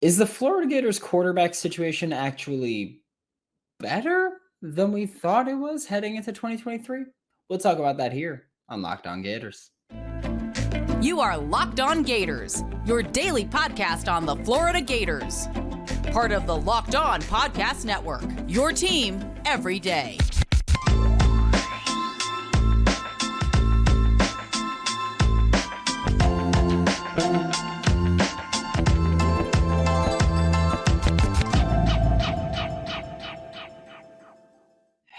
Is the Florida Gators quarterback situation actually better than we thought it was heading into 2023? We'll talk about that here on Locked On Gators. You are Locked On Gators, your daily podcast on the Florida Gators. Part of the Locked On Podcast Network, your team every day.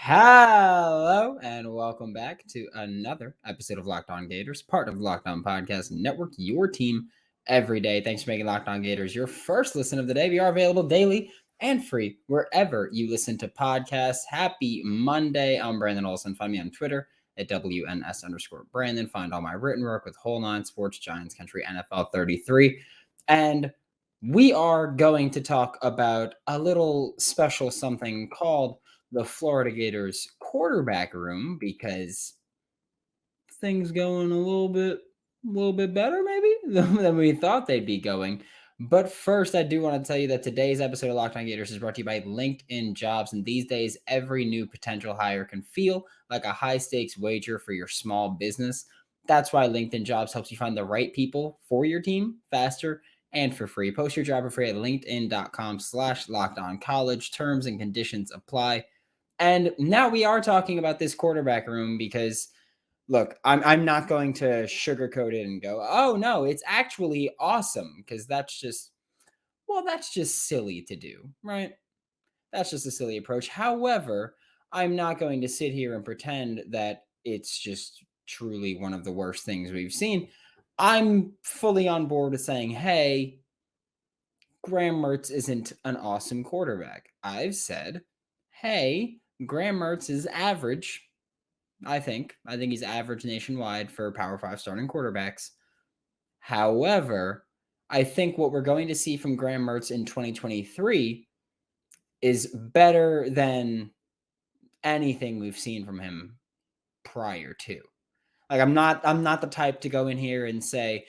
Hello and welcome back to another episode of Locked On Gators, part of the Locked On Podcast Network, your team every day. Thanks for making Locked On Gators your first listen of the day. We are available daily and free wherever you listen to podcasts. Happy Monday. I'm Brandon Olsen. Find me on Twitter at WNS_Brandon. Find all my written work with Whole Nine Sports, Giants Country, NFL 33. And we are going to talk about a little special something called the Florida Gators quarterback room, because things going a little bit better maybe than we thought they'd be going. But first, I do want to tell you that today's episode of Locked On Gators is brought to you by LinkedIn Jobs. And these days, every new potential hire can feel like a high-stakes wager for your small business. That's why LinkedIn Jobs helps you find the right people for your team faster and for free. Post your job for free at linkedin.com/lockedoncollege. Terms and conditions apply. And now we are talking about this quarterback room because, look, I'm not going to sugarcoat it and go, oh, no, it's actually awesome, because that's just silly to do, right? That's just a silly approach. However, I'm not going to sit here and pretend that it's just truly one of the worst things we've seen. I'm fully on board with saying, hey, Graham Mertz isn't an awesome quarterback. I've said, hey, Graham Mertz is average. I think he's average nationwide for Power 5 starting quarterbacks. However, I think what we're going to see from Graham Mertz in 2023 is better than anything we've seen from him prior to. Like, I'm not the type to go in here and say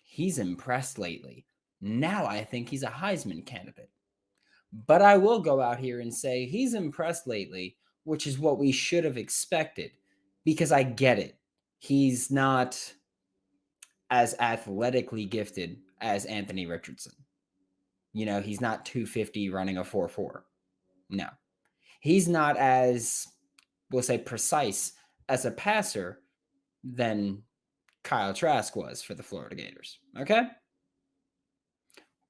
he's impressed lately. Now I think he's a Heisman candidate. But I will go out here and say he's impressed lately, which is what we should have expected, because I get it. He's not as athletically gifted as Anthony Richardson. You know, he's not 250 running a 4.4. No. He's not as, we'll say, precise as a passer than Kyle Trask was for the Florida Gators. Okay?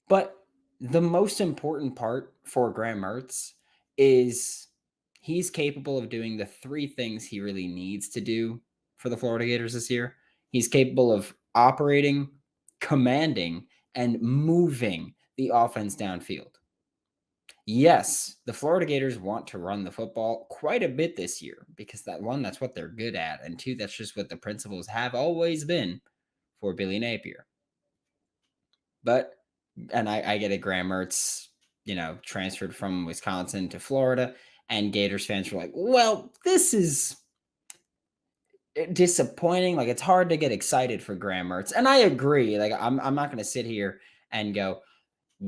But the most important part for Graham Mertz is he's capable of doing the three things he really needs to do for the Florida Gators this year. He's capable of operating, commanding, and moving the offense downfield. Yes, the Florida Gators want to run the football quite a bit this year, because that's what they're good at. And two, that's just what the principles have always been for Billy Napier. But, and I get it, Graham Mertz, transferred from Wisconsin to Florida, and Gators fans were like, well, this is disappointing. Like, it's hard to get excited for Graham Mertz. And I agree. Like, I'm not going to sit here and go,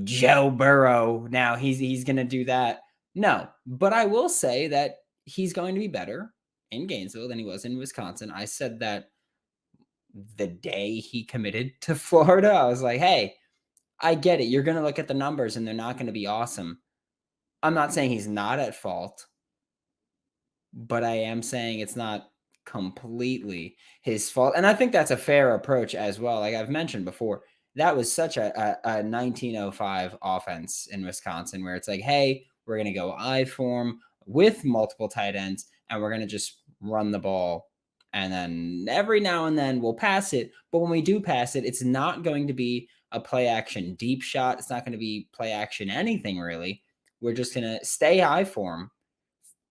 Joe Burrow, now he's going to do that. No, but I will say that he's going to be better in Gainesville than he was in Wisconsin. I said that the day he committed to Florida. I was like, hey, I get it. You're going to look at the numbers and they're not going to be awesome. I'm not saying he's not at fault, but I am saying it's not completely his fault. And I think that's a fair approach as well. Like I've mentioned before, that was such a 1905 offense in Wisconsin, where it's like, hey, we're going to go I form with multiple tight ends, and we're going to just run the ball. And then every now and then we'll pass it. But when we do pass it, it's not going to be a play action deep shot. It's not going to be play action anything really. We're just going to stay I form,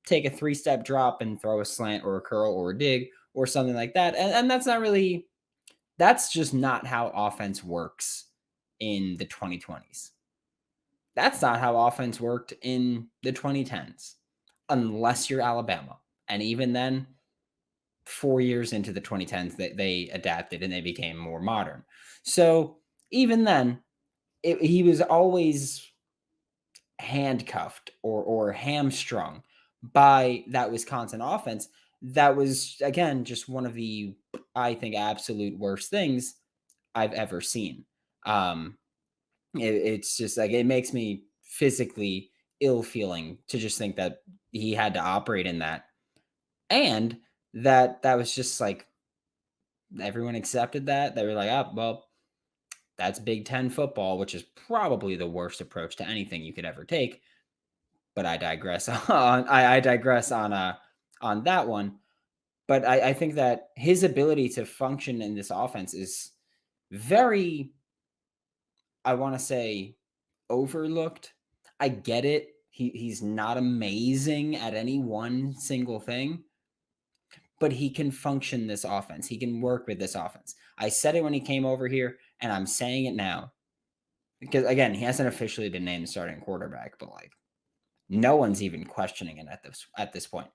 take a 3-step drop and throw a slant or a curl or a dig or something like that. And that's just not how offense works in the 2020s. That's not how offense worked in the 2010s, unless you're Alabama. And even then, 4 years into the 2010s, they adapted and they became more modern. So even then, he was always handcuffed or hamstrung by that Wisconsin offense. That was, again, just one of the, I think, absolute worst things I've ever seen. It's just like, it makes me physically ill feeling to just think that he had to operate in that. And that was just like, everyone accepted that. They were like, oh, well, that's Big Ten football, which is probably the worst approach to anything you could ever take. But I digress I digress on that one. But I think that his ability to function in this offense is very, I want to say, overlooked. I get it. He's not amazing at any one single thing, but he can function this offense. He can work with this offense. I said it when he came over here, and I'm saying it now. Because, again, he hasn't officially been named starting quarterback, but like, no one's even questioning it at this point.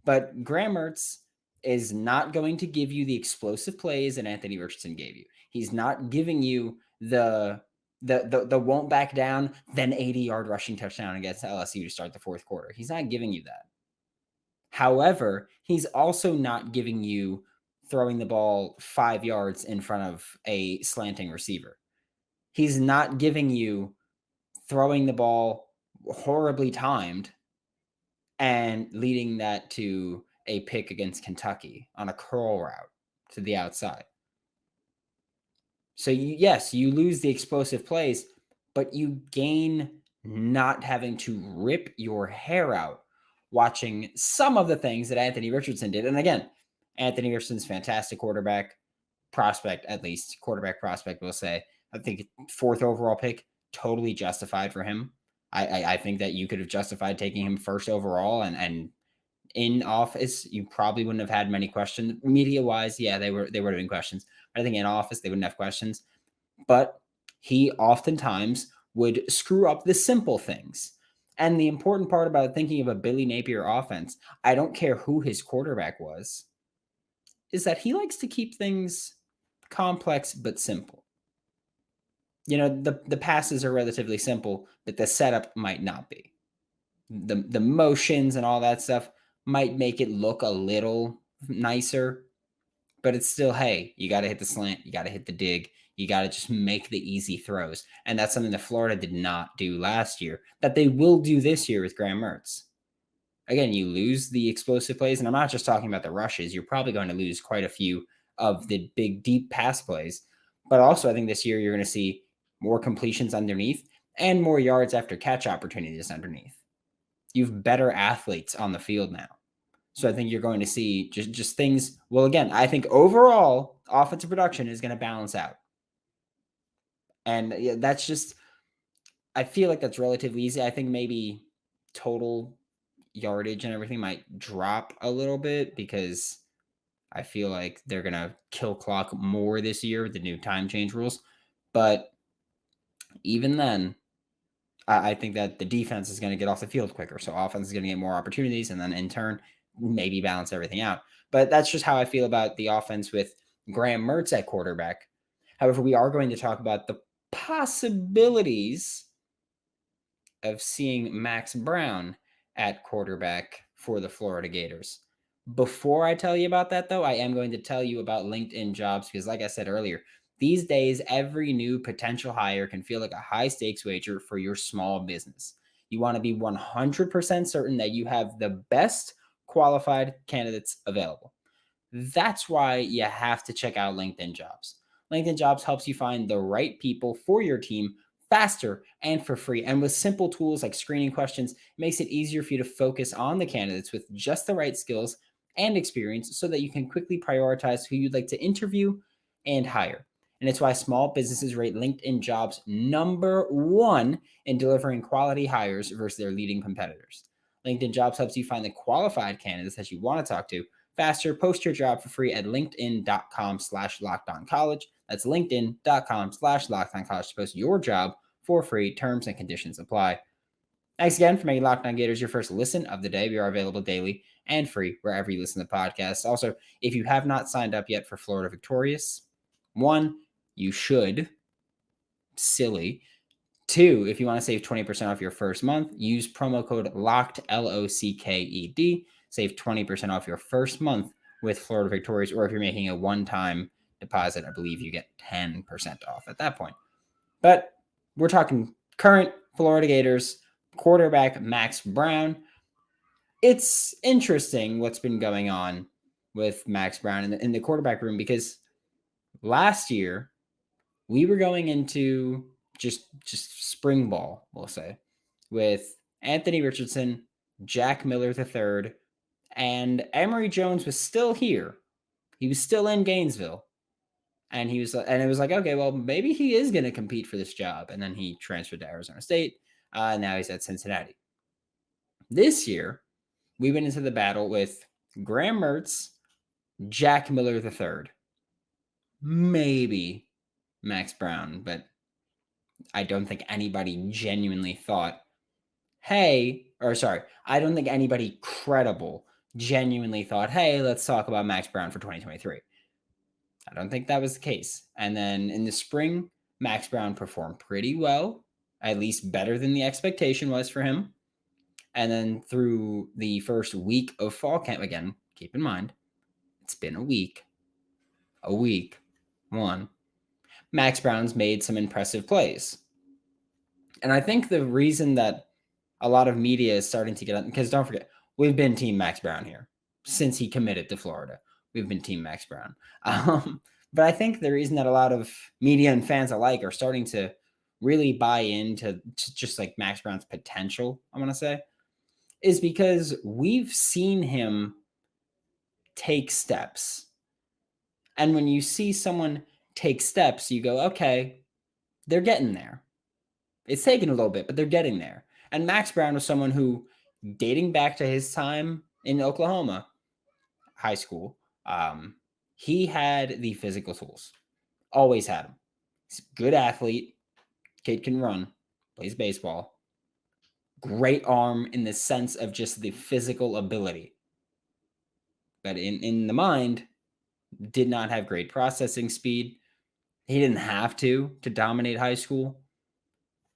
But Graham Mertz is not going to give you the explosive plays that Anthony Richardson gave you. He's not giving you the won't back down, then 80-yard rushing touchdown against LSU to start the fourth quarter. He's not giving you that. However, he's also not giving you throwing the ball 5 yards in front of a slanting receiver. He's not giving you throwing the ball horribly timed and leading that to a pick against Kentucky on a curl route to the outside. So you lose the explosive plays, but you gain not having to rip your hair out watching some of the things that Anthony Richardson did. And again, Anthony Richardson's fantastic quarterback prospect, at least quarterback prospect, we'll say. I think 4th overall pick, totally justified for him. I think that you could have justified taking him 1st overall, and in office, you probably wouldn't have had many questions. Media wise, yeah, they would have been questions. I think in office, they wouldn't have questions. But he oftentimes would screw up the simple things. And the important part about thinking of a Billy Napier offense, I don't care who his quarterback was, is that he likes to keep things complex but simple. You know, the passes are relatively simple, but the setup might not be. The motions and all that stuff might make it look a little nicer, but it's still, hey, you got to hit the slant, you got to hit the dig, you got to just make the easy throws. And that's something that Florida did not do last year, that they will do this year with Graham Mertz. Again, you lose the explosive plays, and I'm not just talking about the rushes. You're probably going to lose quite a few of the big, deep pass plays. But also, I think this year you're going to see more completions underneath and more yards after catch opportunities underneath. You have better athletes on the field now. So I think you're going to see just things. Well, again, I think overall offensive production is going to balance out. And that's just, I feel like that's relatively easy. I think maybe total yardage and everything might drop a little bit because I feel like they're going to kill clock more this year with the new time change rules. But even then, I think that the defense is going to get off the field quicker. So offense is going to get more opportunities and then in turn, maybe balance everything out. But that's just how I feel about the offense with Graham Mertz at quarterback. However, we are going to talk about the possibilities of seeing Max Brown at quarterback for the Florida Gators. Before I tell you about that, though, I am going to tell you about LinkedIn jobs because, like I said earlier, these days, every new potential hire can feel like a high-stakes wager for your small business. You want to be 100% certain that you have the best qualified candidates available. That's why you have to check out LinkedIn Jobs. LinkedIn Jobs helps you find the right people for your team faster and for free. And with simple tools like screening questions, it makes it easier for you to focus on the candidates with just the right skills and experience so that you can quickly prioritize who you'd like to interview and hire. And it's why small businesses rate LinkedIn Jobs #1 in delivering quality hires versus their leading competitors. LinkedIn Jobs helps you find the qualified candidates that you want to talk to faster. Post your job for free at linkedin.com/lockedoncollege. That's linkedin.com/lockedoncollege to post your job for free. Terms and conditions apply. Thanks again for making Locked On Gators your first listen of the day. We are available daily and free wherever you listen to podcasts. Also, if you have not signed up yet for Florida Victorious, one, you should. Silly. 2, if you want to save 20% off your first month, use promo code LOCKED, LOCKED. Save 20% off your first month with Florida Victorious, or if you're making a one-time deposit, I believe you get 10% off at that point. But we're talking current Florida Gators quarterback Max Brown. It's interesting what's been going on with Max Brown in the quarterback room, because last year we were going into just spring ball, we'll say, with Anthony Richardson, Jack Miller III, and Emory Jones was still here. He was still in Gainesville. And it was like, okay, well, maybe he is going to compete for this job. And then he transferred to Arizona State. Now he's at Cincinnati. This year, we went into the battle with Graham Mertz, Jack Miller III, maybe Max Brown, but I don't think anybody genuinely thought, I don't think anybody credible genuinely thought, hey, let's talk about Max Brown for 2023. I don't think that was the case. And then in the spring, Max Brown performed pretty well, at least better than the expectation was for him. And then through the first week of fall camp, again, keep in mind, it's been a week, Max Brown's made some impressive plays. And I think the reason that a lot of media is starting to get up, because don't forget, we've been Team Max Brown here since he committed to Florida. We've been Team Max Brown. But I think the reason that a lot of media and fans alike are starting to really buy into just like Max Brown's potential, I want to say, is because we've seen him take steps. And when you see someone take steps, you go, okay, they're getting there. It's taken a little bit, but they're getting there. And Max Brown was someone who, dating back to his time in Oklahoma high school, he had the physical tools. Always had them. He's a good athlete. Kid can run. Plays baseball. Great arm in the sense of just the physical ability. But in the mind, did not have great processing speed. He didn't have to dominate high school.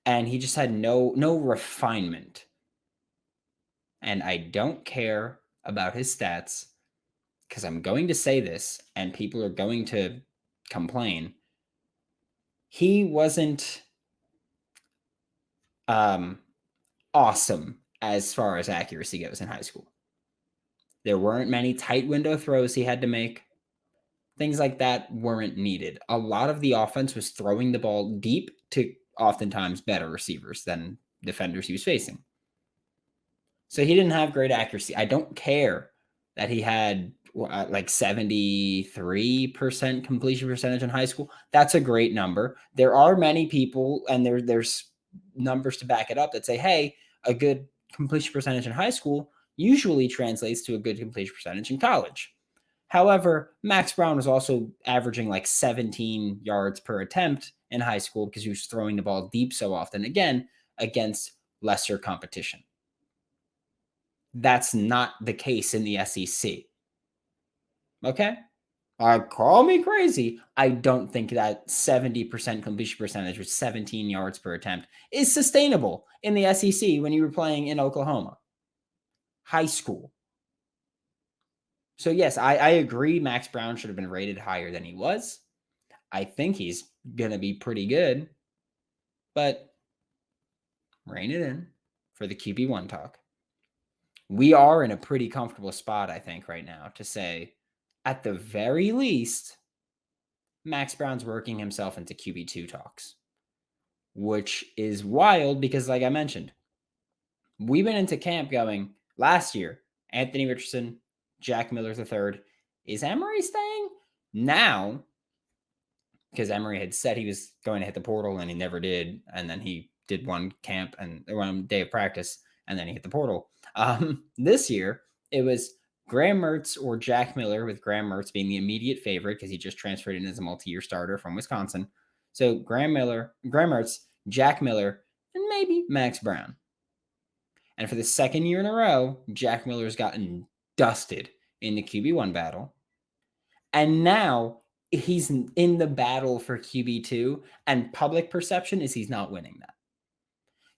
And he just had no refinement. And I don't care about his stats, because I'm going to say this and people are going to complain. He wasn't awesome as far as accuracy goes in high school. There weren't many tight window throws he had to make. Things like that weren't needed. A lot of the offense was throwing the ball deep to oftentimes better receivers than defenders he was facing. So he didn't have great accuracy. I don't care that he had like 73% completion percentage in high school. That's a great number. There are many people, and there's numbers to back it up, that say, hey, a good completion percentage in high school usually translates to a good completion percentage in college. However, Max Brown was also averaging like 17 yards per attempt in high school because he was throwing the ball deep so often, again, against lesser competition. That's not the case in the SEC. Okay? Call me crazy. I don't think that 70% completion percentage with 17 yards per attempt is sustainable in the SEC when you were playing in Oklahoma. High school. So yes, I agree Max Brown should have been rated higher than he was. I think he's going to be pretty good. But rein it in for the QB1 talk. We are in a pretty comfortable spot, I think, right now to say, at the very least, Max Brown's working himself into QB2 talks, which is wild because, like I mentioned, we went into camp going last year, Anthony Richardson, Jack Miller III. Is Emory staying? Now, because Emory had said he was going to hit the portal and he never did, and then he did one camp and one day of practice, and then he hit the portal. This year, it was Graham Mertz or Jack Miller, with Graham Mertz being the immediate favorite because he just transferred in as a multi-year starter from Wisconsin. So Graham Mertz, Jack Miller, and maybe Max Brown. And for the second year in a row, Jack Miller's gotten dusted in the QB1 battle. And now he's in the battle for QB2, and public perception is he's not winning that.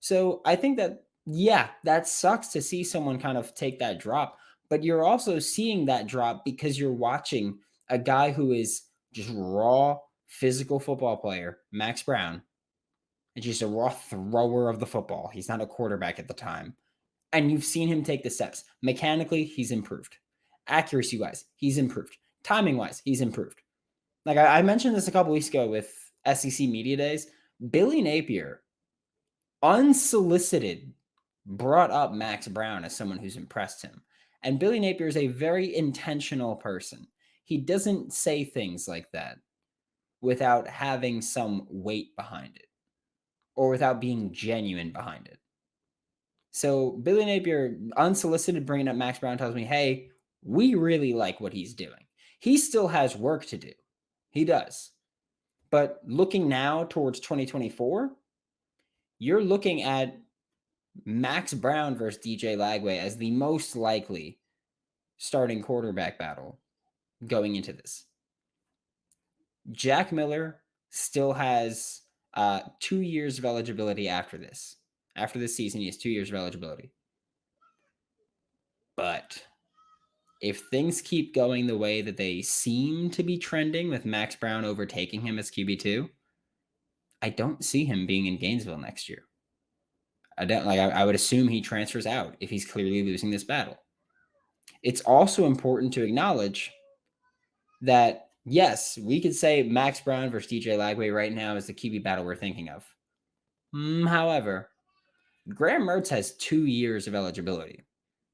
So I think that, yeah, that sucks to see someone kind of take that drop, but you're also seeing that drop because you're watching a guy who is just raw physical football player, Max Brown, and just a raw thrower of the football. He's not a quarterback at the time. And you've seen him take the steps. Mechanically, he's improved. Accuracy wise, he's improved. Timing wise, he's improved. Like I mentioned this a couple weeks ago with SEC Media Days. Billy Napier, unsolicited, brought up Max Brown as someone who's impressed him. And Billy Napier is a very intentional person. He doesn't say things like that without having some weight behind it or without being genuine behind it. So Billy Napier, unsolicited, bringing up Max Brown, tells me, hey, we really like what he's doing. He still has work to do. He does. But looking now towards 2024, you're looking at Max Brown versus DJ Lagway as the most likely starting quarterback battle going into this. Jack Miller still has 2 years of eligibility after this. After this season, he has 2 years of eligibility. But if things keep going the way that they seem to be trending, with Max Brown overtaking him as QB2, I don't see him being in Gainesville next year. I would assume he transfers out if he's clearly losing this battle. It's also important to acknowledge that, yes, we could say Max Brown versus DJ Lagway right now is the QB battle we're thinking of. However, Graham Mertz has 2 years of eligibility.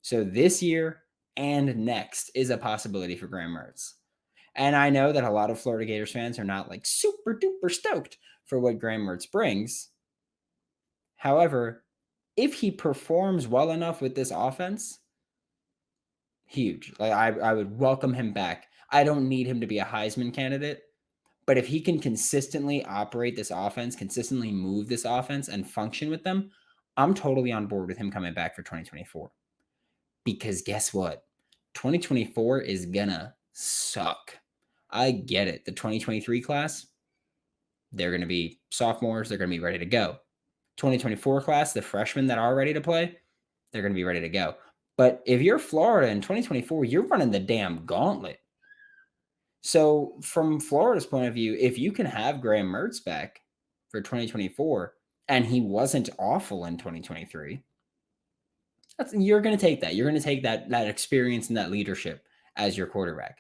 So this year and next is a possibility for Graham Mertz. And I know that a lot of Florida Gators fans are not like super duper stoked for what Graham Mertz brings. However, if he performs well enough with this offense, huge. Like I would welcome him back. I don't need him to be a Heisman candidate, but if he can consistently operate this offense, consistently move this offense and function with them, I'm totally on board with him coming back for 2024. Because guess what? 2024 is gonna suck. I get it. The 2023 class, they're going to be sophomores. They're going to be ready to go. 2024 class, the freshmen that are ready to play, they're going to be ready to go. But if you're Florida in 2024, you're running the damn gauntlet. So from Florida's point of view, if you can have Graham Mertz back for 2024, and he wasn't awful in 2023, you're going to take that. You're going to take that experience and that leadership as your quarterback.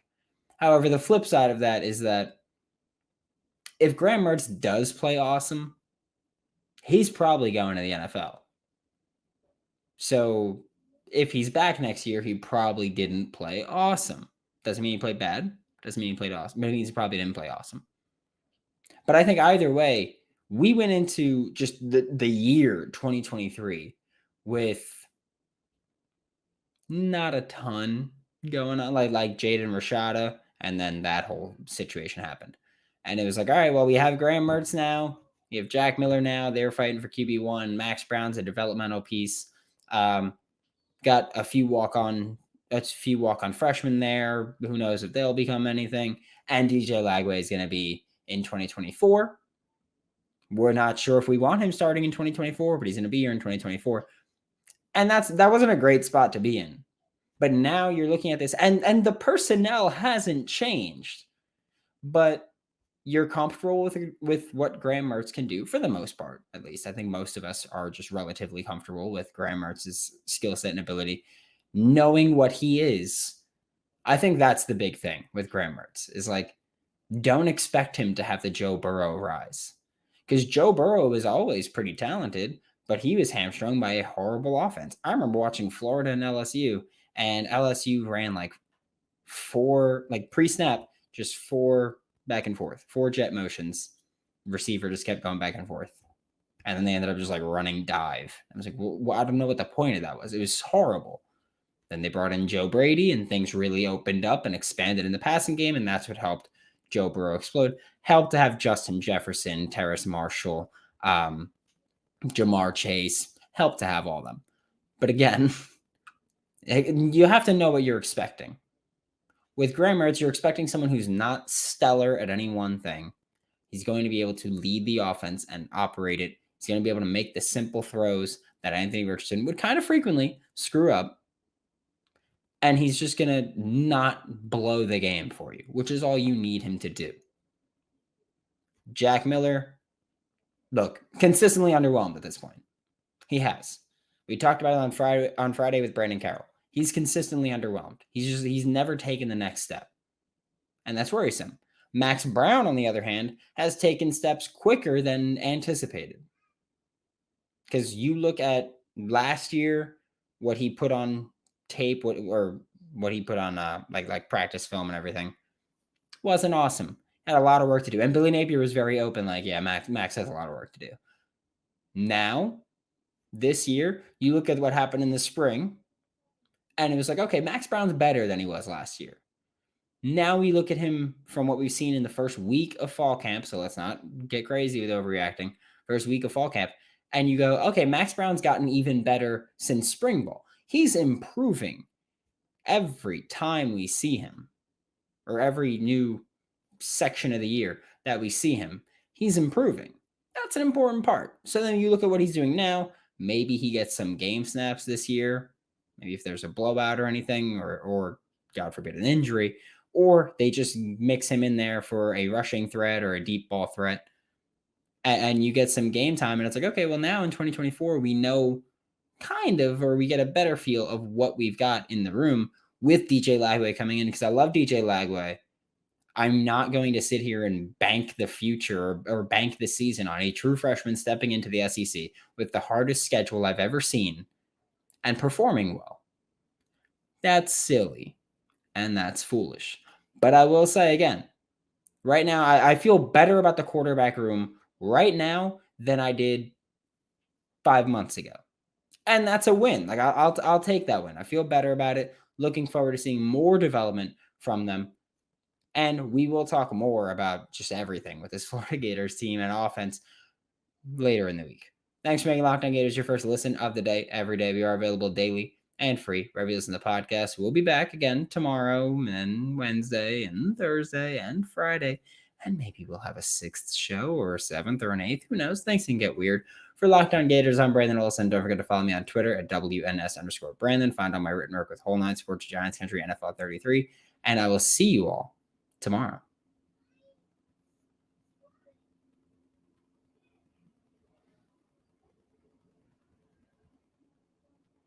However, the flip side of that is that if Graham Mertz does play awesome, he's probably going to the NFL. So if he's back next year, he probably didn't play awesome. Doesn't mean he played bad. Doesn't mean he played awesome. But it means he probably didn't play awesome. But I think either way, we went into just the year 2023 with not a ton going on, like Jaden Rashada, and then that whole situation happened. And it was like, all right, well, we have Graham Mertz now. We have Jack Miller now. They're fighting for QB1. Max Brown's a developmental piece. Got a few walk-on freshmen there. Who knows if they'll become anything. And DJ Lagway is going to be in 2024. We're not sure if we want him starting in 2024, but he's going to be here in 2024. And that wasn't a great spot to be in. But now you're looking at this, and the personnel hasn't changed. But you're comfortable with what Graham Mertz can do for the most part, at least. I think most of us are just relatively comfortable with Graham Mertz's skill set and ability, knowing what he is. I think that's the big thing with Graham Mertz is like, don't expect him to have the Joe Burrow rise, because Joe Burrow was always pretty talented, but he was hamstrung by a horrible offense. I remember watching Florida and LSU ran like pre-snap, just four back and forth, 4 jet motions. Receiver just kept going back and forth. And then they ended up just like running dive. I was like, well, I don't know what the point of that was. It was horrible. Then they brought in Joe Brady and things really opened up and expanded in the passing game. And that's what helped Joe Burrow explode. Helped to have Justin Jefferson, Terrace Marshall, Jamar Chase. Helped to have all of them. But again, you have to know what you're expecting. With Graham Mertz, you're expecting someone who's not stellar at any one thing. He's going to be able to lead the offense and operate it He's going to be able to make the simple throws that Anthony Richardson would kind of frequently screw up. And he's just going to not blow the game for you, which is all you need him to do. Jack Miller, look, consistently underwhelmed at this point. He has. We talked about it on Friday with Brandon Carroll. He's consistently underwhelmed. He's never taken the next step. And that's worrisome. Max Brown, on the other hand, has taken steps quicker than anticipated. Because you look at last year, what he put on tape, what he put on like practice film and everything, wasn't awesome. Had a lot of work to do. And Billy Napier was very open, like, yeah, Max has a lot of work to do. Now, this year, you look at what happened in the spring, and it was like, okay, Max Brown's better than he was last year. Now we look at him from what we've seen in the first week of fall camp, so let's not get crazy with overreacting. First week of fall camp, and you go, okay, Max Brown's gotten even better since spring ball. He's improving every time we see him, or every new section of the year that we see him. He's improving. That's an important part. So then you look at what he's doing now. Maybe he gets some game snaps this year. Maybe if there's a blowout or anything, or God forbid, an injury, or they just mix him in there for a rushing threat or a deep ball threat, and you get some game time. And it's like, okay, well, now in 2024, we know kind of, or we get a better feel of what we've got in the room with DJ Lagway coming in, because I love DJ Lagway. I'm not going to sit here and bank the future or bank the season on a true freshman stepping into the SEC with the hardest schedule I've ever seen and performing well. That's silly and that's foolish. But I will say again, right now, I feel better about the quarterback room right now than I did 5 months ago. And that's a win. Like I'll take that win. I feel better about it. Looking forward to seeing more development from them. And we will talk more about just everything with this Florida Gators team and offense later in the week. Thanks for making Locked On Gators your first listen of the day every day. We are available daily and free wherever you listen to the podcast. We'll be back again tomorrow and Wednesday and Thursday and Friday. And maybe we'll have a 6th show or a 7th or an 8th. Who knows? Things can get weird. For Locked On Gators, I'm Brandon Olsen. Don't forget to follow me on Twitter at WNS_Brandon. Find all my written work with Whole 9 Sports, Giants Country, NFL 33. And I will see you all tomorrow.